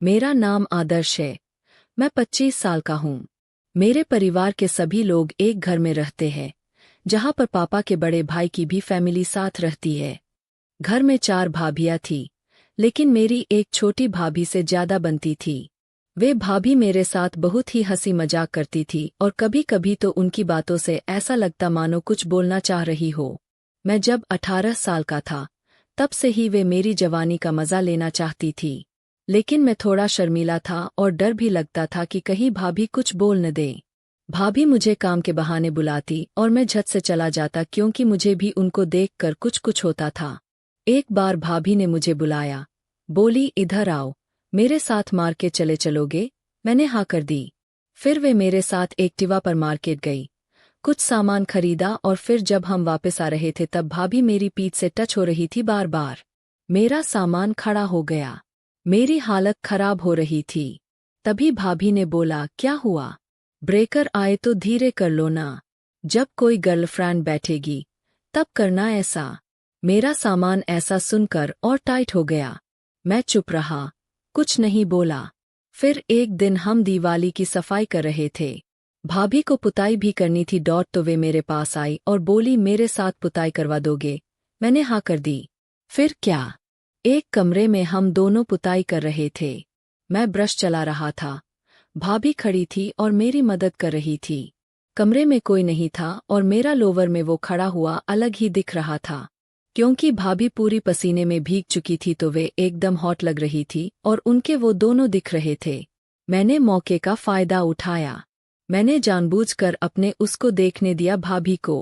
मेरा नाम आदर्श है। मैं 25 साल का हूँ। मेरे परिवार के सभी लोग एक घर में रहते हैं, जहाँ पर पापा के बड़े भाई की भी फैमिली साथ रहती है। घर में 4 भाभियाँ थी, लेकिन मेरी एक छोटी भाभी से ज्यादा बनती थी। वे भाभी मेरे साथ बहुत ही हंसी मजाक करती थी और कभी कभी तो उनकी बातों से ऐसा लगता मानो कुछ बोलना चाह रही हो। मैं जब 18 साल का था, तब से ही वे मेरी जवानी का मजा लेना चाहती थी। लेकिन मैं थोड़ा शर्मीला था और डर भी लगता था कि कहीं भाभी कुछ बोल न दे। भाभी मुझे काम के बहाने बुलाती और मैं झट से चला जाता, क्योंकि मुझे भी उनको देखकर कुछ कुछ होता था। एक बार भाभी ने मुझे बुलाया, बोली इधर आओ, मेरे साथ मार्केट चले चलोगे? मैंने हाँ कर दी। फिर वे मेरे साथ एक्टिवा पर मार्केट गई, कुछ सामान खरीदा और फिर जब हम वापस आ रहे थे तब भाभी मेरी पीठ से टच हो रही थी बार बार। मेरा सामान खड़ा हो गया, मेरी हालत खराब हो रही थी। तभी भाभी ने बोला, क्या हुआ? ब्रेकर आए तो धीरे कर लो ना। जब कोई गर्लफ्रेंड बैठेगी तब करना ऐसा। मेरा सामान ऐसा सुनकर और टाइट हो गया। मैं चुप रहा, कुछ नहीं बोला। फिर एक दिन हम दिवाली की सफाई कर रहे थे। भाभी को पुताई भी करनी थी। तो वे मेरे पास आई और बोली, मेरे साथ पुताई करवा दोगे? मैंने हाँ कर दी। फिर क्या? एक कमरे में हम दोनों पुताई कर रहे थे। मैं ब्रश चला रहा था, भाभी खड़ी थी और मेरी मदद कर रही थी। कमरे में कोई नहीं था और मेरा लोवर में वो खड़ा हुआ अलग ही दिख रहा था। क्योंकि भाभी पूरी पसीने में भीग चुकी थी तो वे एकदम हॉट लग रही थी और उनके वो दोनों दिख रहे थे। मैंने मौके का फायदा उठाया। मैंने जानबूझकर अपने उसको देखने दिया भाभी को।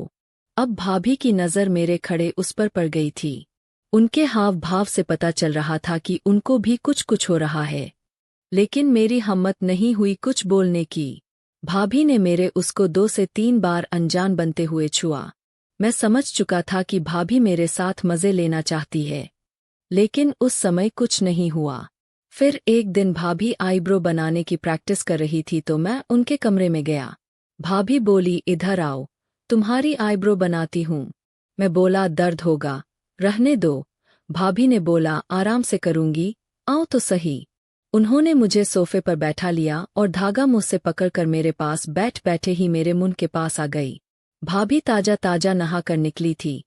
अब भाभी की नज़र मेरे खड़े उस पर पड़ गई थी। उनके हाव भाव से पता चल रहा था कि उनको भी कुछ कुछ हो रहा है, लेकिन मेरी हिम्मत नहीं हुई कुछ बोलने की। भाभी ने मेरे उसको 2 से 3 बार अनजान बनते हुए छुआ। मैं समझ चुका था कि भाभी मेरे साथ मज़े लेना चाहती है, लेकिन उस समय कुछ नहीं हुआ। फिर एक दिन भाभी आईब्रो बनाने की प्रैक्टिस कर रही थी तो मैं उनके कमरे में गया। भाभी बोली, इधर आओ, तुम्हारी आईब्रो बनाती हूँ। मैं बोला, दर्द होगा, रहने दो। भाभी ने बोला, आराम से करूँगी, आओ तो सही। उन्होंने मुझे सोफे पर बैठा लिया और धागा मुझसे पकड़कर मेरे पास बैठे ही मेरे मुंह के पास आ गई। भाभी ताजा ताजा नहा कर निकली थी।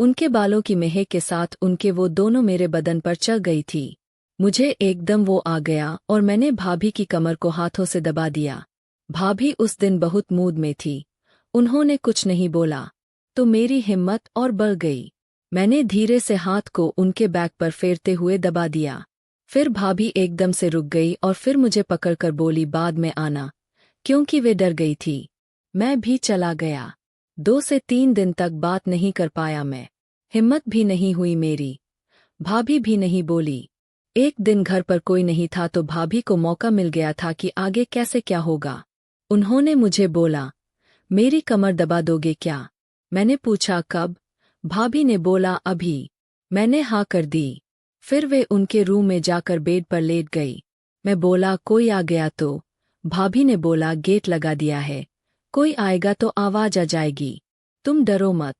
उनके बालों की महक के साथ उनके वो दोनों मेरे बदन पर चढ़ गई थी। मुझे एकदम वो आ गया और मैंने भाभी की कमर को हाथों से दबा दिया। भाभी उस दिन बहुत मूड में थी। उन्होंने कुछ नहीं बोला, तो मेरी हिम्मत और बढ़ गई। मैंने धीरे से हाथ को उनके बैक पर फेरते हुए दबा दिया। फिर भाभी एकदम से रुक गई और फिर मुझे पकड़कर बोली, बाद में आना, क्योंकि वे डर गई थी। मैं भी चला गया। 2 से 3 दिन तक बात नहीं कर पाया मैं। हिम्मत भी नहीं हुई मेरी। भाभी भी नहीं बोली। एक दिन घर पर कोई नहीं था तो भाभी को मौका मिल गया था कि आगे कैसे क्या होगा। उन्होंने मुझे बोला, मेरी कमर दबा दोगे क्या? मैंने पूछा, कब? भाभी ने बोला, अभी। मैंने हाँ कर दी। फिर वे उनके रूम में जाकर बेड पर लेट गई। मैं बोला, कोई आ गया तो? भाभी ने बोला, गेट लगा दिया है, कोई आएगा तो आवाज आ जाएगी, तुम डरो मत,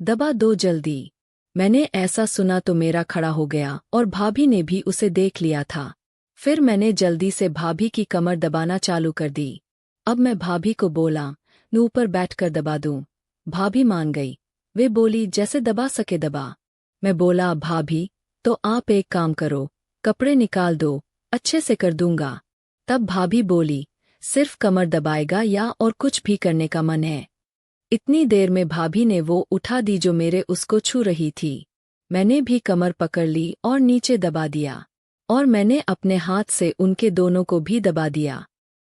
दबा दो जल्दी। मैंने ऐसा सुना तो मेरा खड़ा हो गया और भाभी ने भी उसे देख लिया था। फिर मैंने जल्दी से भाभी की कमर दबाना चालू कर दी। अब मैं भाभी को बोला, मैं ऊपर बैठकर दबा दूं। भाभी मान गई। वे बोली, जैसे दबा सके दबा। मैं बोला, भाभी तो आप एक काम करो, कपड़े निकाल दो, अच्छे से कर दूंगा। तब भाभी बोली, सिर्फ कमर दबाएगा या और कुछ भी करने का मन है? इतनी देर में भाभी ने वो उठा दी जो मेरे उसको छू रही थी। मैंने भी कमर पकड़ ली और नीचे दबा दिया, और मैंने अपने हाथ से उनके दोनों को भी दबा दिया।